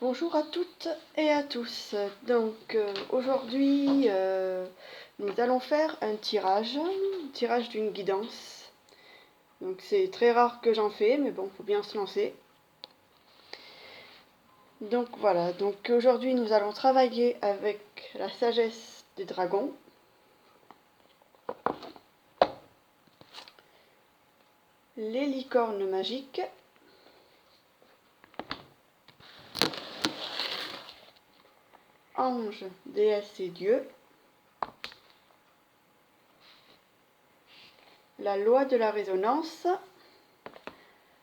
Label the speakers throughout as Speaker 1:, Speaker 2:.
Speaker 1: Bonjour à toutes et à tous. Donc aujourd'hui nous allons faire un tirage d'une guidance. Donc c'est très rare que j'en fais, mais bon, faut bien se lancer. Donc voilà, donc aujourd'hui nous allons travailler avec la sagesse des dragons. Les licornes magiques. Anges, déesses et dieux. La loi de la résonance.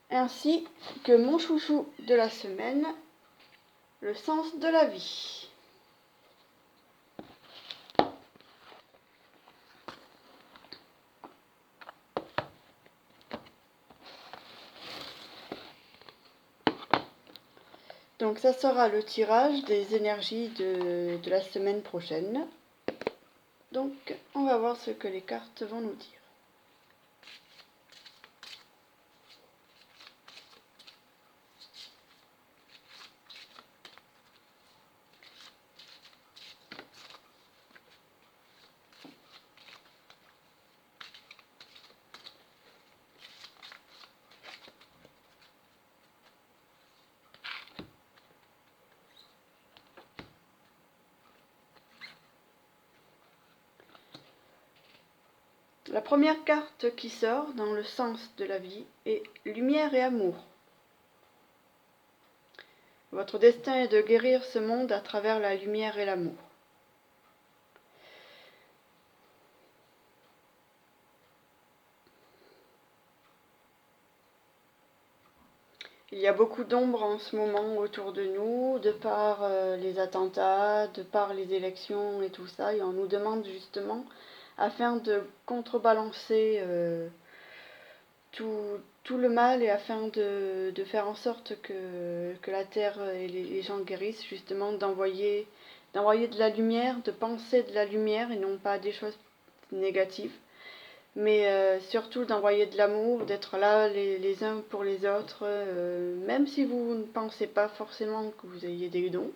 Speaker 1: Ainsi que mon chouchou de la semaine, le sens de la vie. Donc ça sera le tirage des énergies de la semaine prochaine. Donc on va voir ce que les cartes vont nous dire. La première carte qui sort dans le sens de la vie est lumière et amour. Votre destin est de guérir ce monde à travers la lumière et l'amour. Il y a beaucoup d'ombre en ce moment autour de nous, de par les attentats, de par les élections et tout ça, et on nous demande justement, afin de contrebalancer tout le mal et afin de faire en sorte que la terre et les gens guérissent, justement d'envoyer de la lumière, de penser de la lumière et non pas des choses négatives, mais surtout d'envoyer de l'amour, d'être là les uns pour les autres, même si vous ne pensez pas forcément que vous ayez des dons.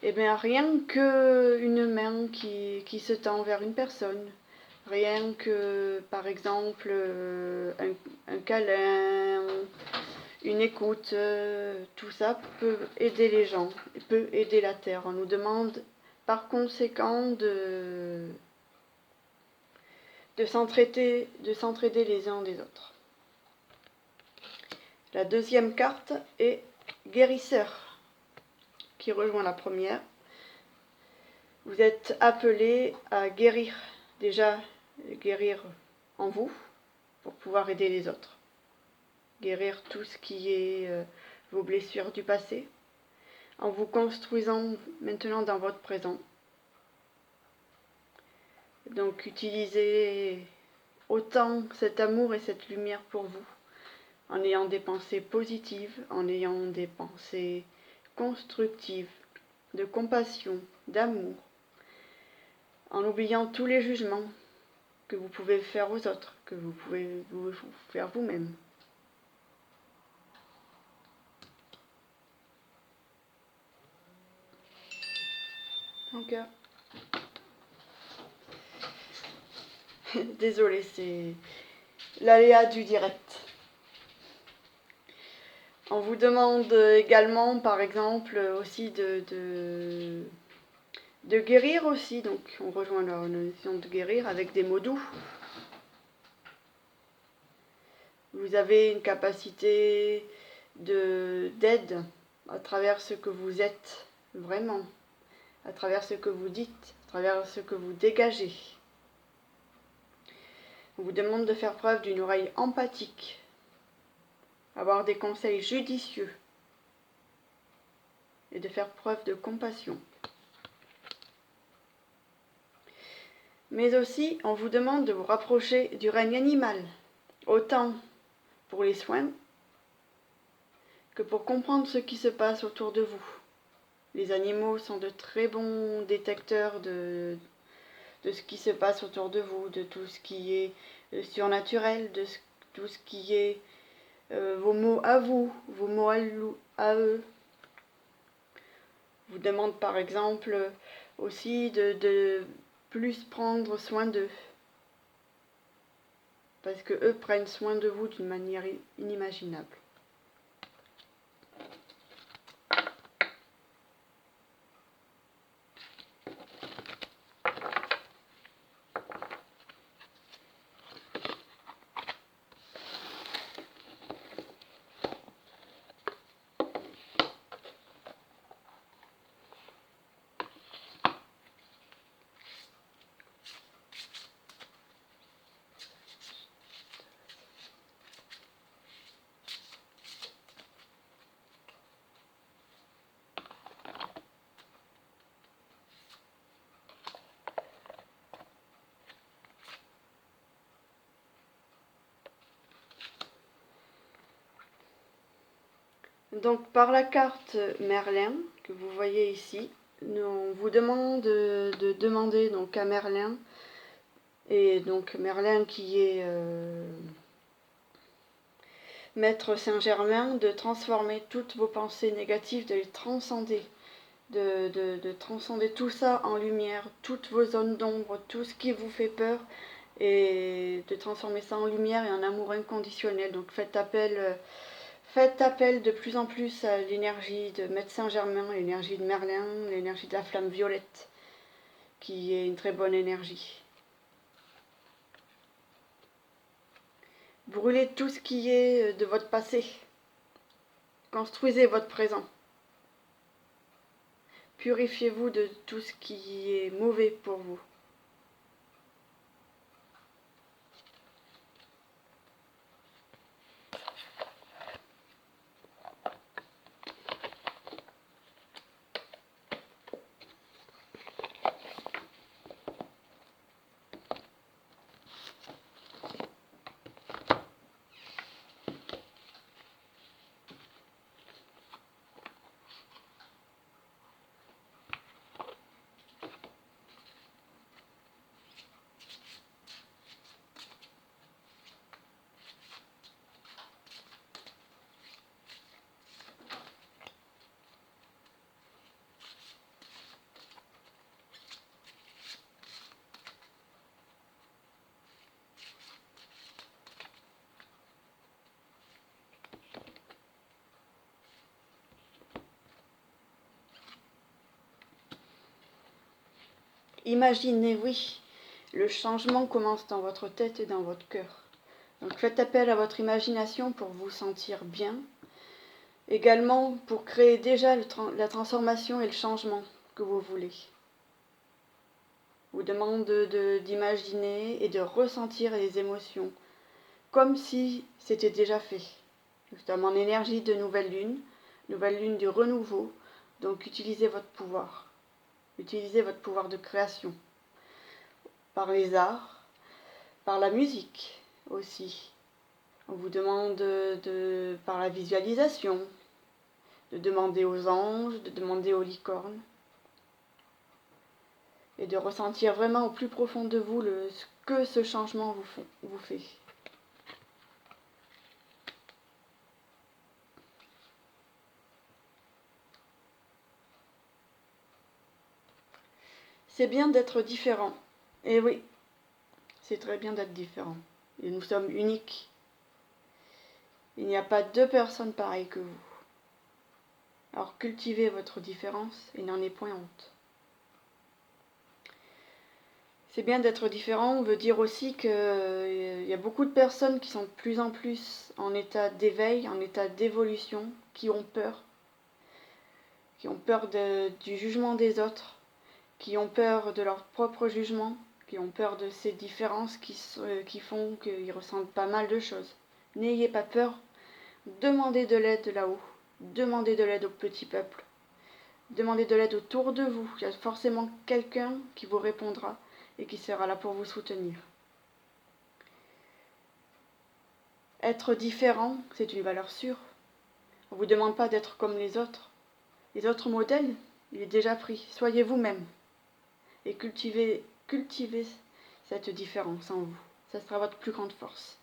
Speaker 1: Et bien rien qu'une main qui se tend vers une personne, rien que par exemple un câlin, une écoute, tout ça peut aider les gens, peut aider la terre. On nous demande par conséquent de s'entraider les uns des autres. La deuxième carte est guérisseur, qui rejoint la première. Vous êtes appelé à guérir, déjà guérir en vous, pour pouvoir aider les autres. Guérir tout ce qui est vos blessures du passé, en vous construisant maintenant dans votre présent. Donc utilisez autant cet amour et cette lumière pour vous, en ayant des pensées positives, en ayant des pensées constructives, de compassion, d'amour, en oubliant tous les jugements que vous pouvez faire aux autres, que vous pouvez vous faire vous-même. Donc, désolée, c'est l'aléa du direct. On vous demande également, par exemple, aussi de guérir aussi. Donc, on rejoint la notion de guérir avec des mots doux. Vous avez une capacité d'aide à travers ce que vous êtes vraiment, à travers ce que vous dites, à travers ce que vous dégagez. On vous demande de faire preuve d'une oreille empathique, avoir des conseils judicieux et de faire preuve de compassion. Mais aussi, on vous demande de vous rapprocher du règne animal, autant pour les soins que pour comprendre ce qui se passe autour de vous. Les animaux sont de très bons détecteurs de ce qui se passe autour de vous, de tout ce qui est surnaturel, de tout ce qui est vos mots à vous, vos mots à eux. vous demande par exemple aussi de plus prendre soin d'eux. Parce que eux prennent soin de vous d'une manière inimaginable. Donc par la carte Merlin que vous voyez ici, on vous demande de demander donc à Merlin, et donc Merlin qui est Maître Saint-Germain, de transformer toutes vos pensées négatives, de les transcender, de transcender tout ça en lumière, toutes vos zones d'ombre, tout ce qui vous fait peur, et de transformer ça en lumière et en amour inconditionnel. Donc faites appel de plus en plus à l'énergie de Maître Saint-Germain, l'énergie de Merlin, l'énergie de la flamme violette, qui est une très bonne énergie. Brûlez tout ce qui est de votre passé. Construisez votre présent. Purifiez-vous de tout ce qui est mauvais pour vous. Imaginez, oui, le changement commence dans votre tête et dans votre cœur. Donc faites appel à votre imagination pour vous sentir bien. Également pour créer déjà la transformation et le changement que vous voulez. Je vous demande d'imaginer et de ressentir les émotions comme si c'était déjà fait. Nous sommes en énergie de nouvelle lune du renouveau. Donc utilisez votre pouvoir. Utilisez votre pouvoir de création. Par les arts, par la musique aussi. On vous demande par la visualisation, de demander aux anges, de demander aux licornes. Et de ressentir vraiment au plus profond de vous ce que ce changement vous fait. C'est bien d'être différent. Et oui, c'est très bien d'être différent. Et nous sommes uniques. Il n'y a pas deux personnes pareilles que vous. Alors cultivez votre différence et n'en ayez point honte. C'est bien d'être différent, on veut dire aussi qu'il y a beaucoup de personnes qui sont de plus en plus en état d'éveil, en état d'évolution, qui ont peur du jugement des autres, qui ont peur de leur propre jugement, qui ont peur de ces différences qui font qu'ils ressentent pas mal de choses. N'ayez pas peur, demandez de l'aide là-haut, demandez de l'aide au petit peuple, demandez de l'aide autour de vous. Il y a forcément quelqu'un qui vous répondra et qui sera là pour vous soutenir. Être différent, c'est une valeur sûre. On ne vous demande pas d'être comme les autres. Les autres modèles, il est déjà pris. Soyez vous-même et cultivez cette différence en vous. Ça sera votre plus grande force.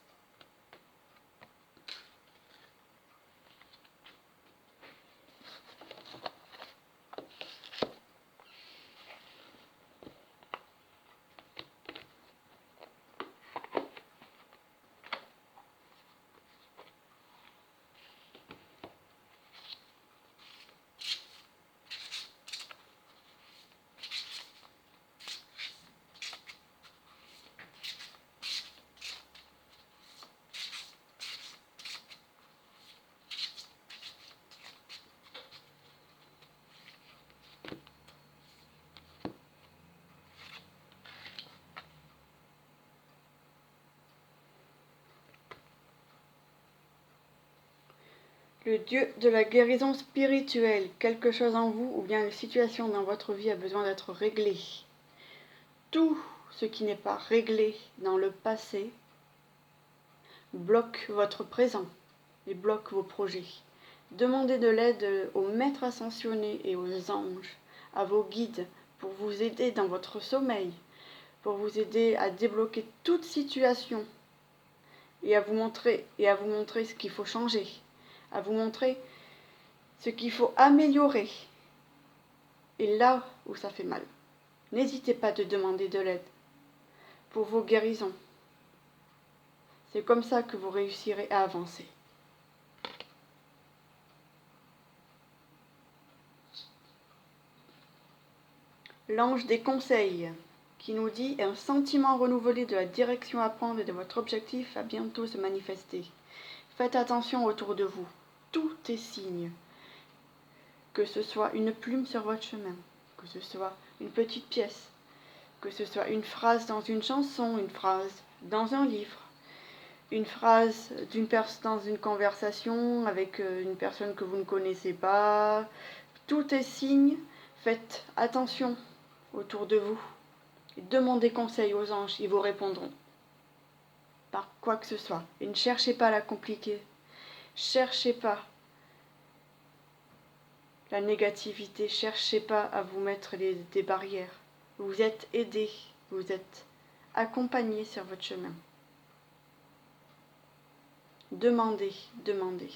Speaker 1: Le Dieu de la guérison spirituelle, quelque chose en vous ou bien une situation dans votre vie a besoin d'être réglée. Tout ce qui n'est pas réglé dans le passé bloque votre présent et bloque vos projets. Demandez de l'aide aux maîtres ascensionnés et aux anges, à vos guides, pour vous aider dans votre sommeil, pour vous aider à débloquer toute situation et à vous montrer ce qu'il faut changer, à vous montrer ce qu'il faut améliorer. Et là où ça fait mal, n'hésitez pas de demander de l'aide pour vos guérisons. C'est comme ça que vous réussirez à avancer. L'ange des conseils qui nous dit un sentiment renouvelé de la direction à prendre et de votre objectif va bientôt se manifester. Faites attention autour de vous. Tout est signe. Que ce soit une plume sur votre chemin, que ce soit une petite pièce, que ce soit une phrase dans une chanson, une phrase dans un livre, une phrase dans une conversation avec une personne que vous ne connaissez pas. Tout est signe. Faites attention autour de vous. Demandez conseil aux anges, ils vous répondront. Par quoi que ce soit. Et ne cherchez pas à la compliquer. Cherchez pas la négativité. Cherchez pas à vous mettre des barrières. Vous êtes aidé. Vous êtes accompagné sur votre chemin. Demandez, demandez.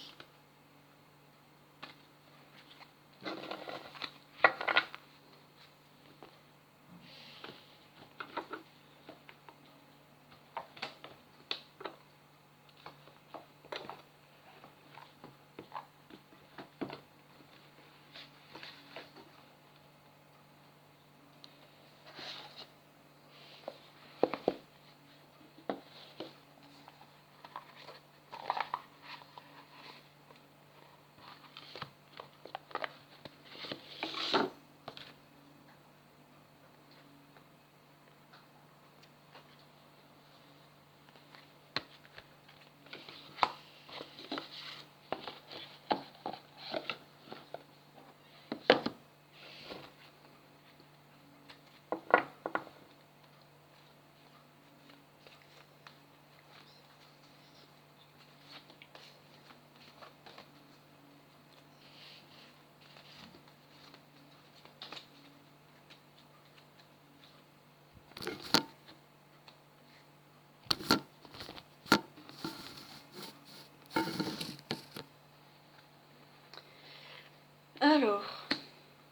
Speaker 1: Alors,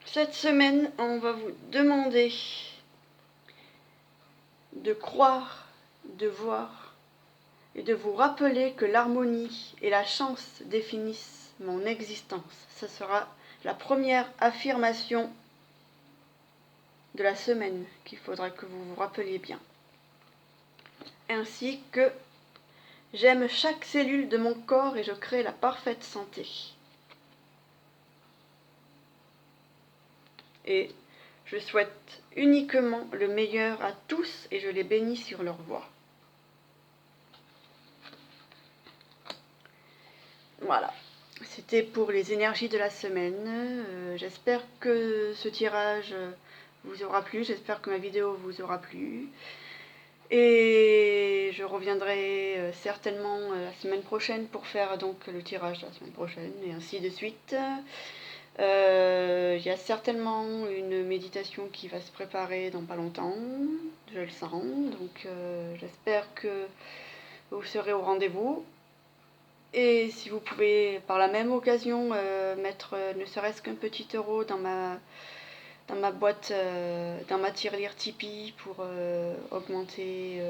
Speaker 1: cette semaine, on va vous demander de croire, de voir et de vous rappeler que l'harmonie et la chance définissent mon existence. Ce sera la première affirmation de la semaine qu'il faudra que vous vous rappeliez bien. Ainsi que j'aime chaque cellule de mon corps et je crée la parfaite santé. Et je souhaite uniquement le meilleur à tous et je les bénis sur leur voie. Voilà, c'était pour les énergies de la semaine. J'espère que ce tirage vous aura plu, j'espère que ma vidéo vous aura plu. Et je reviendrai certainement la semaine prochaine pour faire donc le tirage de la semaine prochaine et ainsi de suite. Il y a certainement une méditation qui va se préparer dans pas longtemps, je le sens, donc j'espère que vous serez au rendez-vous. Et si vous pouvez par la même occasion mettre ne serait-ce qu'un petit euro dans ma boîte, dans ma tirelire Tipeee pour augmenter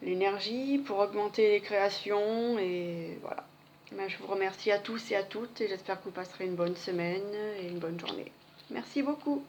Speaker 1: l'énergie, pour augmenter les créations, et voilà. Je vous remercie à tous et à toutes et j'espère que vous passerez une bonne semaine et une bonne journée. Merci beaucoup.